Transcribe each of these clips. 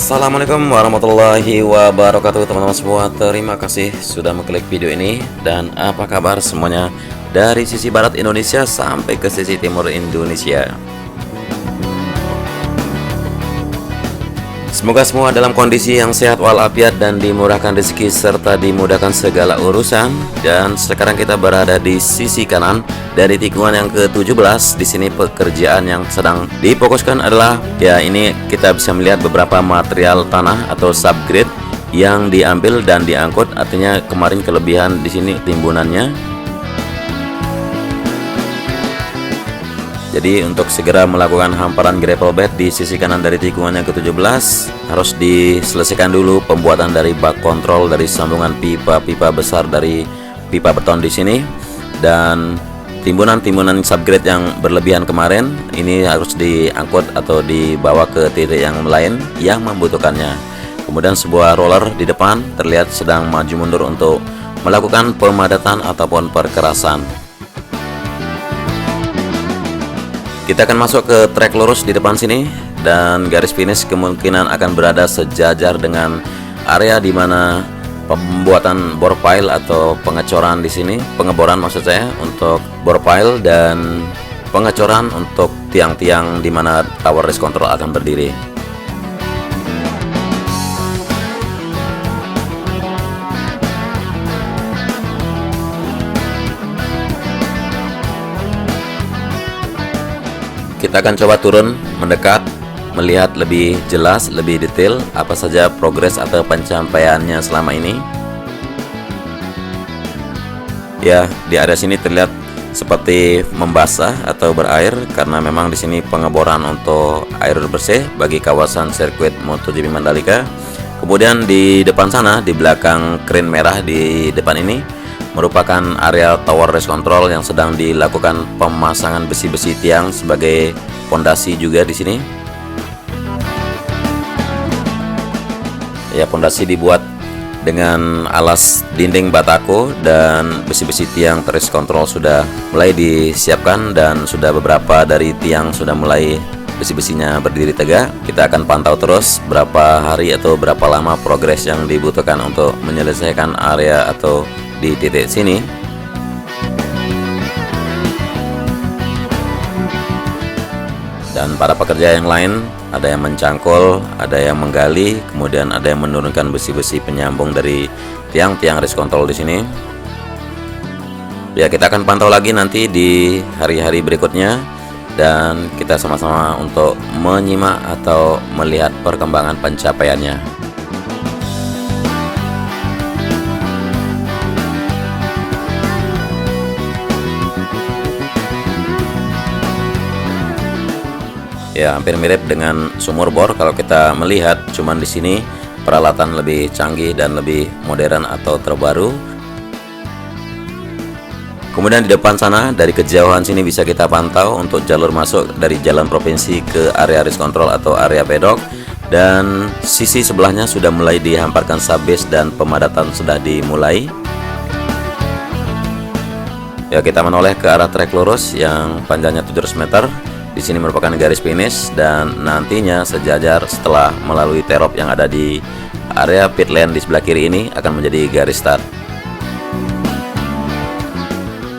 Assalamualaikum warahmatullahi wabarakatuh teman-teman semua. Terima kasih sudah mengklik video ini. Dan apa kabar semuanya dari sisi barat Indonesia sampai ke sisi timur Indonesia. Semoga semua dalam kondisi yang sehat walafiat dan dimurahkan rezeki serta dimudahkan segala urusan. Dan sekarang kita berada di sisi kanan dari tikungan yang ke-17. Di sini pekerjaan yang sedang difokuskan adalah ini kita bisa melihat beberapa material tanah atau subgrade yang diambil dan diangkut. Artinya kemarin kelebihan di sini timbunannya. Jadi untuk segera melakukan hamparan gravel bed di sisi kanan dari tikungan yang ke-17 harus diselesaikan dulu pembuatan dari bak kontrol dari sambungan pipa-pipa besar dari pipa beton di sini, dan timbunan-timbunan subgrade yang berlebihan kemarin ini harus diangkut atau dibawa ke titik yang lain yang membutuhkannya. Kemudian sebuah roller di depan terlihat sedang maju mundur untuk melakukan pemadatan ataupun perkerasan. Kita akan masuk ke trek lurus di depan sini, dan garis finish kemungkinan akan berada sejajar dengan area di mana pembuatan bore pile atau pengecoran di sini, pengeboran maksud saya untuk bore pile dan pengecoran untuk tiang-tiang di mana tower race control akan berdiri. Kita akan coba turun mendekat, melihat lebih jelas, lebih detail apa saja progres atau pencapaiannya selama ini. Ya, di area sini terlihat seperti membasah atau berair karena memang di sini pengeboran untuk air bersih bagi kawasan sirkuit MotoGP Mandalika. Kemudian di depan sana, di belakang kren merah di depan ini merupakan area tower race control yang sedang dilakukan pemasangan besi-besi tiang sebagai pondasi juga di sini. Ya, pondasi dibuat dengan alas dinding batako dan besi-besi tiang race control sudah mulai disiapkan dan sudah beberapa dari tiang sudah mulai besi-besinya berdiri tegak. Kita akan pantau terus berapa hari atau berapa lama progres yang dibutuhkan untuk menyelesaikan area atau di titik sini. Dan para pekerja yang lain ada yang mencangkul, ada yang menggali, kemudian ada yang menurunkan besi-besi penyambung dari tiang-tiang race control di sini. Ya, kita akan pantau lagi nanti di hari-hari berikutnya, dan kita sama-sama untuk menyimak atau melihat perkembangan pencapaiannya. Ya, hampir mirip dengan sumur bor kalau kita melihat, cuman di sini peralatan lebih canggih dan lebih modern atau terbaru. Kemudian di depan sana dari kejauhan sini bisa kita pantau untuk jalur masuk dari jalan provinsi ke area race control atau area pedok, dan sisi sebelahnya sudah mulai dihamparkan subbase dan pemadatan sudah dimulai. Ya, kita menoleh ke arah trek lurus yang panjangnya 700 meter. Di sini merupakan garis finish, dan nantinya sejajar setelah melalui terop yang ada di area pit lane di sebelah kiri ini akan menjadi garis start.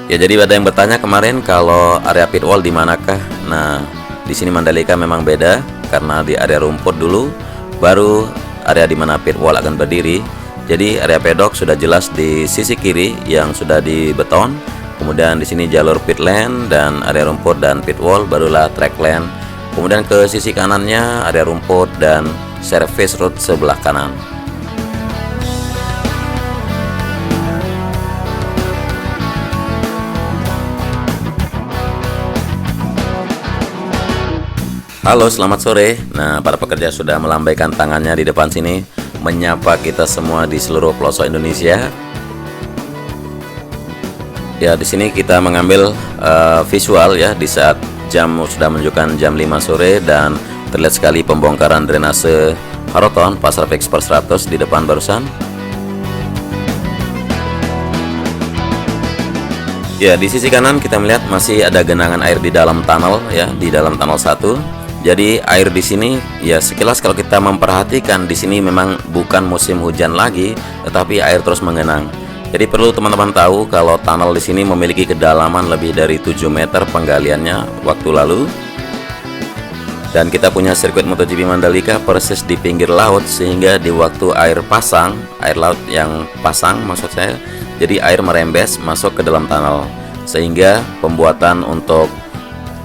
Ya, jadi ada yang bertanya kemarin kalau area pit wall di manakah? Nah, di sini Mandalika memang beda karena di area rumput dulu, baru area di mana pit wall akan berdiri. Jadi area pedok sudah jelas di sisi kiri yang sudah dibeton. Kemudian di sini jalur pit lane dan area rumput dan pit wall, barulah track lane. Kemudian ke sisi kanannya area rumput dan service road sebelah kanan. Halo, selamat sore. Nah, para pekerja sudah melambaikan tangannya di depan sini menyapa kita semua di seluruh pelosok Indonesia. Ya, di sini kita mengambil visual ya di saat jam sudah menunjukkan jam 5 sore, dan terlihat sekali pembongkaran drainase Haroton Pasar Fix per 100 di depan barusan. Ya, di sisi kanan kita melihat masih ada genangan air di dalam tunnel ya, di dalam tunnel 1. Jadi air di sini ya sekilas kalau kita memperhatikan di sini memang bukan musim hujan lagi, tetapi air terus mengenang. Jadi perlu teman-teman tahu kalau tunnel di sini memiliki kedalaman lebih dari 7 meter penggaliannya waktu lalu. Dan kita punya sirkuit MotoGP Mandalika persis di pinggir laut, sehingga di waktu air pasang, air laut yang pasang maksud saya, jadi air merembes masuk ke dalam tunnel, sehingga pembuatan untuk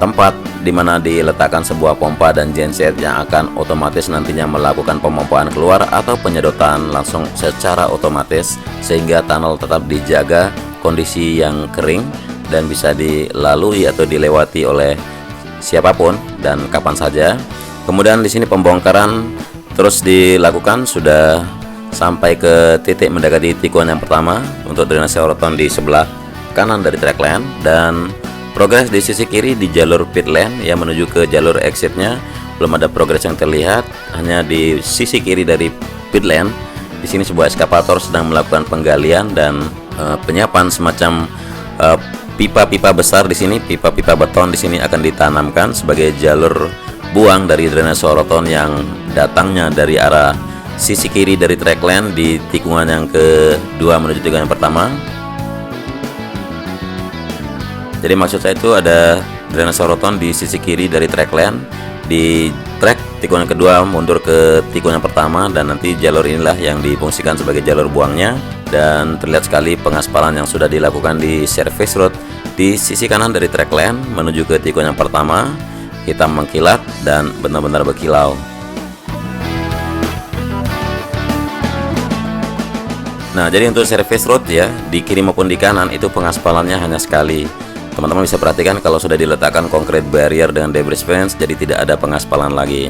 tempat di mana diletakkan sebuah pompa dan genset yang akan otomatis nantinya melakukan pemompaan keluar atau penyedotan langsung secara otomatis, sehingga tunnel tetap dijaga kondisi yang kering dan bisa dilalui atau dilewati oleh siapapun dan kapan saja. Kemudian di sini pembongkaran terus dilakukan, sudah sampai ke titik mendekati tikungan yang pertama untuk drainase oroton di sebelah kanan dari track lane, dan progres di sisi kiri di jalur pit lane yang menuju ke jalur exitnya belum ada progres yang terlihat. Hanya di sisi kiri dari pit lane di sini sebuah eskavator sedang melakukan penggalian dan penyiapan semacam pipa-pipa besar di sini, pipa-pipa beton di sini akan ditanamkan sebagai jalur buang dari drainase oroton yang datangnya dari arah sisi kiri dari track lane di tikungan yang kedua menuju tikungan yang pertama. Jadi maksud saya itu ada drainase oroton di sisi kiri dari track lane di track tikungan kedua mundur ke tikungan yang pertama, dan nanti jalur inilah yang difungsikan sebagai jalur buangnya. Dan terlihat sekali pengaspalan yang sudah dilakukan di service road di sisi kanan dari track lane menuju ke tikungan yang pertama, hitam mengkilat dan benar-benar berkilau. Nah, jadi untuk service road ya, di kiri maupun di kanan itu pengaspalannya hanya sekali. Teman-teman bisa perhatikan kalau sudah diletakkan concrete barrier dengan debris fence, jadi tidak ada pengaspalan lagi.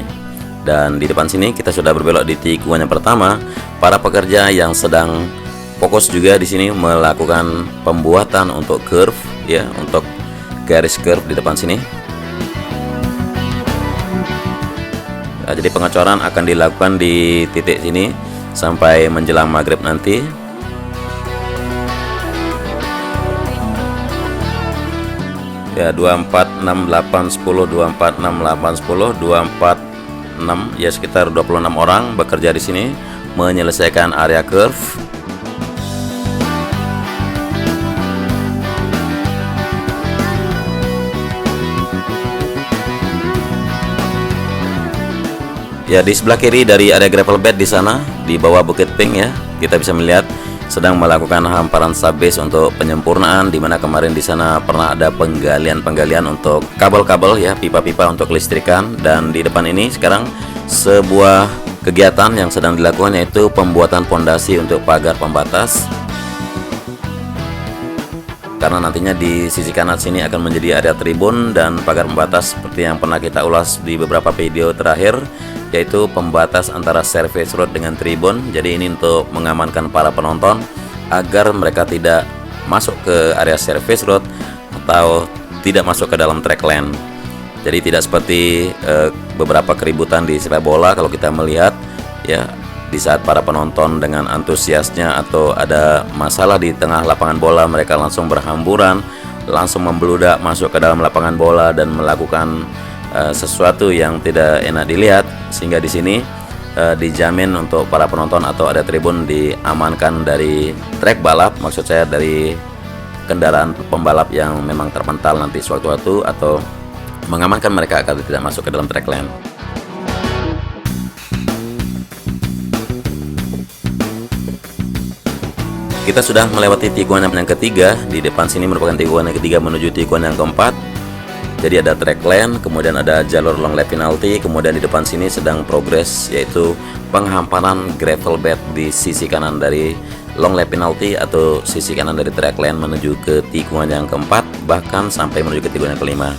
Dan di depan sini kita sudah berbelok di tikungan yang pertama. Para pekerja yang sedang fokus juga di sini melakukan pembuatan untuk curve ya, untuk garis curve di depan sini. Nah, jadi pengecoran akan dilakukan di titik sini sampai menjelang maghrib nanti. Ya, 24, 6, 8, 10, 24, 6, 8, 10, 24, 6 ya, sekitar 26 orang bekerja di sini menyelesaikan area curve. Ya, di sebelah kiri dari area gravel bed di sana, di bawah Bukit Pink ya, kita bisa melihat sedang melakukan hamparan subbase untuk penyempurnaan, di mana kemarin di sana pernah ada penggalian untuk kabel-kabel ya, pipa-pipa untuk kelistrikan. Dan di depan ini sekarang sebuah kegiatan yang sedang dilakukan, yaitu pembuatan pondasi untuk pagar pembatas, karena nantinya di sisi kanan sini akan menjadi area tribun dan pagar pembatas seperti yang pernah kita ulas di beberapa video terakhir, yaitu pembatas antara service road dengan tribun. Jadi ini untuk mengamankan para penonton agar mereka tidak masuk ke area service road atau tidak masuk ke dalam track lane. Jadi tidak seperti beberapa keributan di sepak bola kalau kita melihat ya, di saat para penonton dengan antusiasnya atau ada masalah di tengah lapangan bola, mereka langsung berhamburan, langsung membludak masuk ke dalam lapangan bola dan melakukan sesuatu yang tidak enak dilihat. Sehingga di sini dijamin untuk para penonton atau ada tribun diamankan dari trek balap, maksud saya dari kendaraan pembalap yang memang terpental nanti sewaktu-waktu, atau mengamankan mereka agar tidak masuk ke dalam track lane. Kita sudah melewati tikungan yang ketiga. Di depan sini merupakan tikungan yang ketiga menuju tikungan yang keempat. Jadi ada track lane, kemudian ada jalur long lap penalty, kemudian di depan sini sedang progres yaitu penghamparan gravel bed di sisi kanan dari long lap penalty atau sisi kanan dari track lane menuju ke tikungan yang keempat, bahkan sampai menuju ke tikungan yang kelima.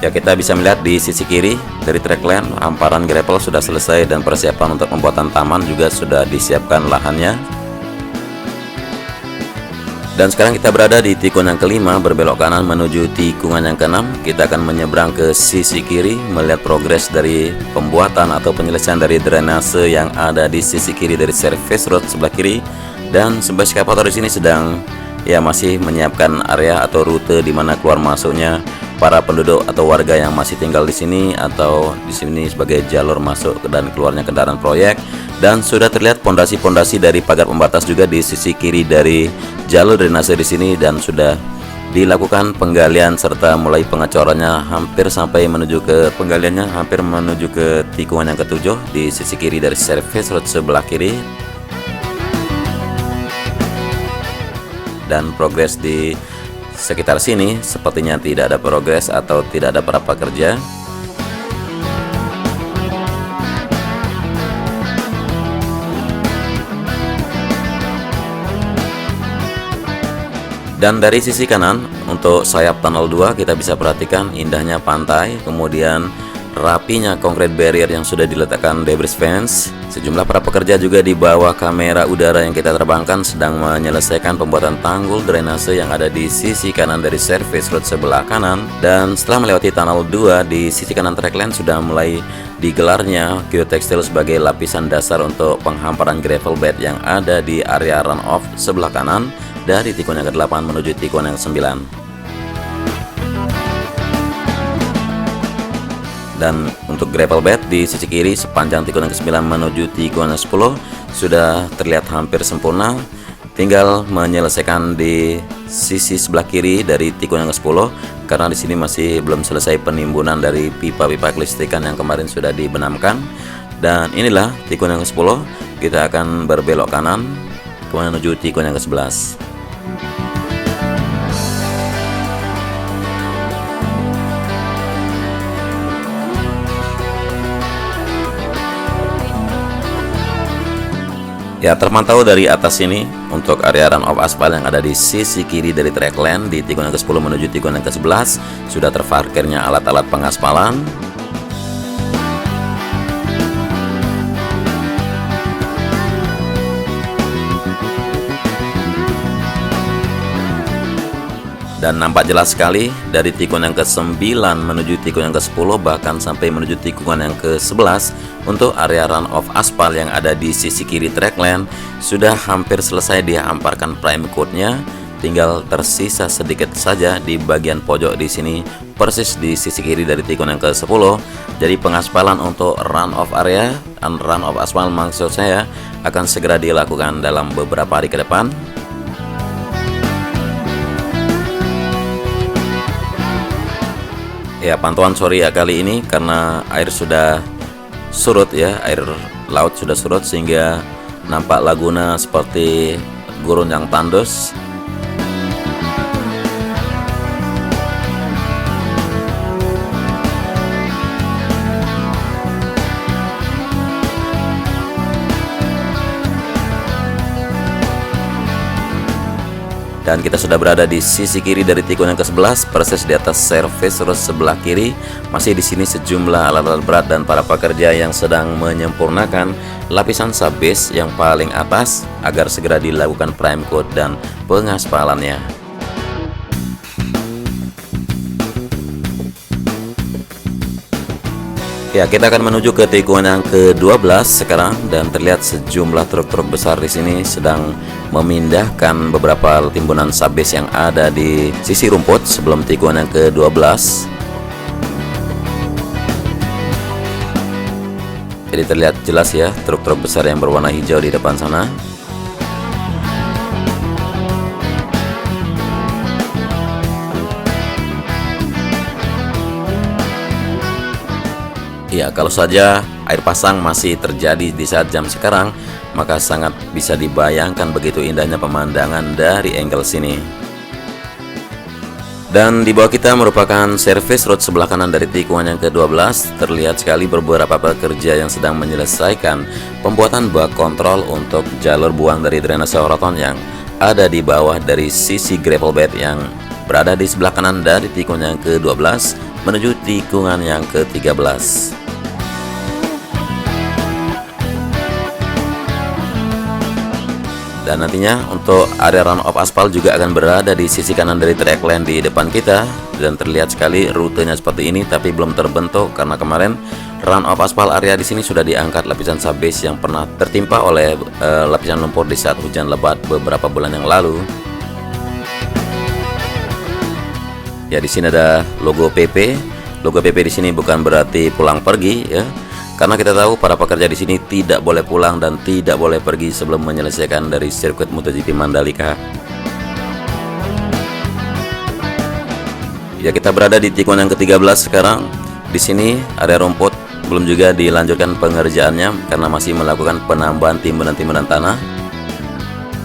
Ya, kita bisa melihat di sisi kiri dari track lane hamparan gravel sudah selesai dan persiapan untuk pembuatan taman juga sudah disiapkan lahannya. Dan sekarang kita berada di tikungan yang kelima, berbelok kanan menuju tikungan yang keenam. Kita akan menyeberang ke sisi kiri melihat progres dari pembuatan atau penyelesaian dari drainase yang ada di sisi kiri dari service road sebelah kiri. Dan sebuah eskavator di sini sedang masih menyiapkan area atau rute di mana keluar masuknya para penduduk atau warga yang masih tinggal di sini, atau di sini sebagai jalur masuk dan keluarnya kendaraan proyek. Dan sudah terlihat pondasi-pondasi dari pagar pembatas juga di sisi kiri dari jalur drainase di sini, dan sudah dilakukan penggalian serta mulai pengecorannya hampir sampai menuju ke penggaliannya hampir menuju ke tikungan yang ke-7 di sisi kiri dari service road sebelah kiri. Dan progres di sekitar sini sepertinya tidak ada progres atau tidak ada para pekerja. Dan dari sisi kanan untuk sayap tunnel 2 kita bisa perhatikan indahnya pantai, kemudian rapinya konkret barrier yang sudah diletakkan debris fence. Sejumlah para pekerja juga di bawah kamera udara yang kita terbangkan sedang menyelesaikan pembuatan tanggul drainase yang ada di sisi kanan dari service road sebelah kanan. Dan setelah melewati tunnel 2 di sisi kanan trackline sudah mulai digelarnya geotextile sebagai lapisan dasar untuk penghamparan gravel bed yang ada di area runoff sebelah kanan dari tikungan yang ke-8 menuju tikungan yang ke-9. Dan untuk gravel bed di sisi kiri sepanjang tikungan yang ke-9 menuju tikungan yang ke-10 sudah terlihat hampir sempurna. Tinggal menyelesaikan di sisi sebelah kiri dari tikungan yang ke-10 karena di sini masih belum selesai penimbunan dari pipa-pipa kelistrikan yang kemarin sudah dibenamkan. Dan inilah tikungan yang ke-10, kita akan berbelok kanan menuju tikungan yang ke-11. Ya, termantau dari atas ini untuk area runoff aspal yang ada di sisi kiri dari trackline di tikungan yang ke-10 menuju tikungan yang ke-11 sudah terparkirnya alat-alat pengaspalan. Dan nampak jelas sekali dari tikungan yang ke-9 menuju tikungan yang ke-10 bahkan sampai menuju tikungan yang ke-11 untuk area runoff aspal yang ada di sisi kiri trackline sudah hampir selesai dihamparkan prime coat-nya. Tinggal tersisa sedikit saja di bagian pojok di sini persis di sisi kiri dari tikungan yang ke-10. Jadi pengaspalan untuk runoff area dan runoff aspal maksud saya akan segera dilakukan dalam beberapa hari ke depan. Ya, pantauan sore kali ini karena air sudah surut ya, air laut sudah surut sehingga nampak laguna seperti gurun yang tandus. Dan kita sudah berada di sisi kiri dari tikungan yang ke-11 persis di atas service road sebelah kiri. Masih di sini sejumlah alat-alat berat dan para pekerja yang sedang menyempurnakan lapisan subbase yang paling atas agar segera dilakukan prime coat dan pengaspalannya. Ya, kita akan menuju ke tikungan yang ke-12 sekarang dan terlihat sejumlah truk-truk besar di sini sedang memindahkan beberapa timbunan subbase yang ada di sisi rumput sebelum tikungan yang ke-12. Jadi terlihat jelas ya truk-truk besar yang berwarna hijau di depan sana. Ya, kalau saja air pasang masih terjadi di saat jam sekarang, maka sangat bisa dibayangkan begitu indahnya pemandangan dari angle sini. Dan di bawah kita merupakan service road sebelah kanan dari tikungan yang ke-12. Terlihat sekali beberapa pekerja yang sedang menyelesaikan pembuatan bak kontrol untuk jalur buang dari drainase Oroton yang ada di bawah dari sisi gravel bed yang berada di sebelah kanan dari tikungan yang ke-12 menuju tikungan yang ke-13. Dan nantinya untuk area run off aspal juga akan berada di sisi kanan dari track line di depan kita. Dan terlihat sekali rutenya seperti ini, tapi belum terbentuk karena kemarin run off aspal area di sini sudah diangkat lapisan subbase yang pernah tertimpa oleh lapisan lumpur di saat hujan lebat beberapa bulan yang lalu. Ya, di sini ada logo PP. Logo PP di sini bukan berarti pulang pergi ya. Karena kita tahu para pekerja di sini tidak boleh pulang dan tidak boleh pergi sebelum menyelesaikan dari sirkuit MotoGP Mandalika. Ya, kita berada di tikungan yang ke-13 sekarang. Di sini area rumput belum juga dilanjutkan pengerjaannya karena masih melakukan penambahan timbunan-timbunan tanah.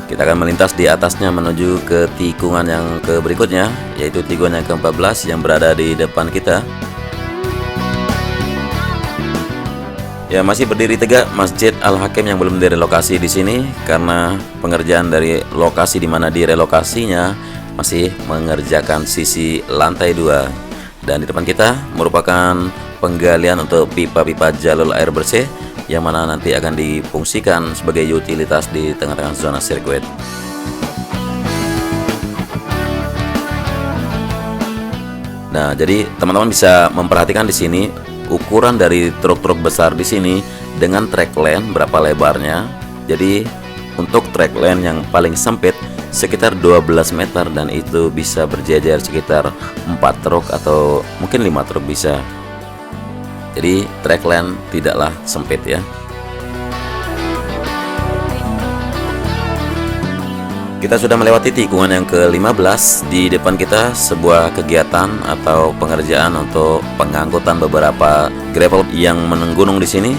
Kita akan melintas di atasnya menuju ke tikungan yang berikutnya, yaitu tikungan yang ke-14 yang berada di depan kita. Ya, masih berdiri tegak Masjid Al-Hakim yang belum direlokasi di sini karena pengerjaan dari lokasi di mana direlokasinya masih mengerjakan sisi lantai 2. Dan di depan kita merupakan penggalian untuk pipa-pipa jalur air bersih yang mana nanti akan difungsikan sebagai utilitas di tengah-tengah zona sirkuit. Nah, jadi teman-teman bisa memperhatikan di sini ukuran dari truk-truk besar di sini dengan track lane berapa lebarnya. Jadi untuk track lane yang paling sempit sekitar 12 meter dan itu bisa berjejer sekitar 4 truk atau mungkin 5 truk bisa. Jadi track lane tidaklah sempit ya. Kita sudah melewati tikungan yang ke-15. Di depan kita sebuah kegiatan atau pengerjaan untuk pengangkutan beberapa gravel yang menenggunung di sini.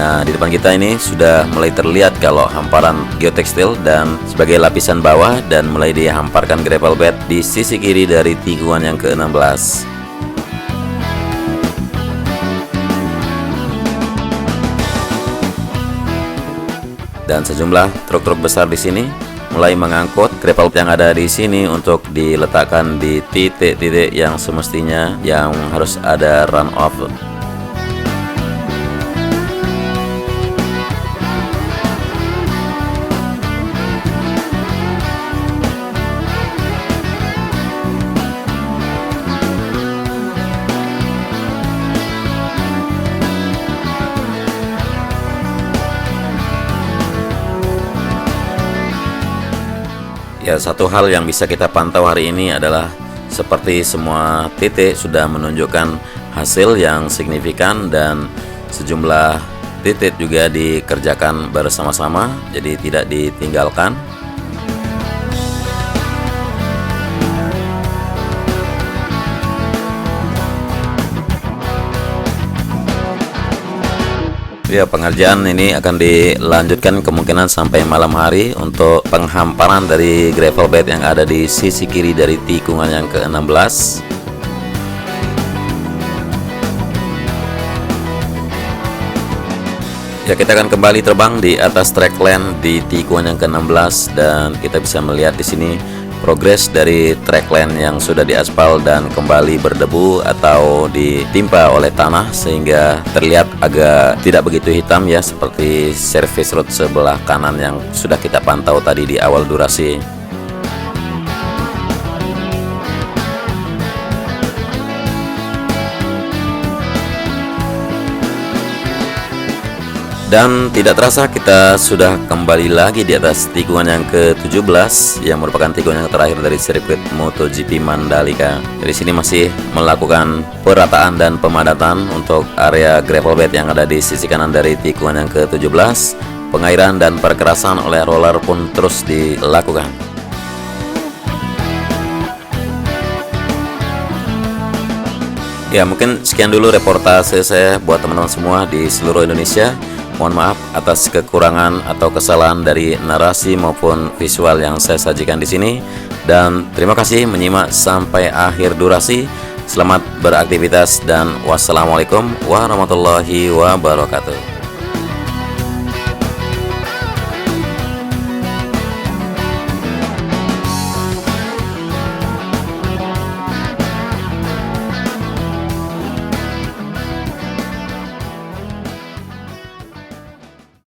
Nah, di depan kita ini sudah mulai terlihat kalau hamparan geotekstil dan sebagai lapisan bawah dan mulai dihamparkan gravel bed di sisi kiri dari tikungan yang ke-16. Dan sejumlah truk-truk besar di sini mulai mengangkut gravel yang ada di sini untuk diletakkan di titik-titik yang semestinya yang harus ada run off. Ya, satu hal yang bisa kita pantau hari ini adalah seperti semua titik sudah menunjukkan hasil yang signifikan dan sejumlah titik juga dikerjakan bersama-sama, jadi tidak ditinggalkan. Ya, pengerjaan ini akan dilanjutkan kemungkinan sampai malam hari untuk penghamparan dari gravel bed yang ada di sisi kiri dari tikungan yang ke-16. Ya, kita akan kembali terbang di atas track lane di tikungan yang ke-16 dan kita bisa melihat di sini progres dari track lane yang sudah diaspal dan kembali berdebu atau ditimpa oleh tanah sehingga terlihat agak tidak begitu hitam ya, seperti service road sebelah kanan yang sudah kita pantau tadi di awal durasi. Dan tidak terasa kita sudah kembali lagi di atas tikungan yang ke-17 yang merupakan tikungan yang terakhir dari sirkuit MotoGP Mandalika. Dari sini masih melakukan perataan dan pemadatan untuk area gravel bed yang ada di sisi kanan dari tikungan yang ke-17. Pengairan dan perkerasan oleh roller pun terus dilakukan. Ya, mungkin sekian dulu reportase saya buat teman-teman semua di seluruh Indonesia. Mohon maaf atas kekurangan atau kesalahan dari narasi maupun visual yang saya sajikan di sini. Dan terima kasih menyimak sampai akhir durasi. Selamat beraktivitas dan wassalamualaikum warahmatullahi wabarakatuh.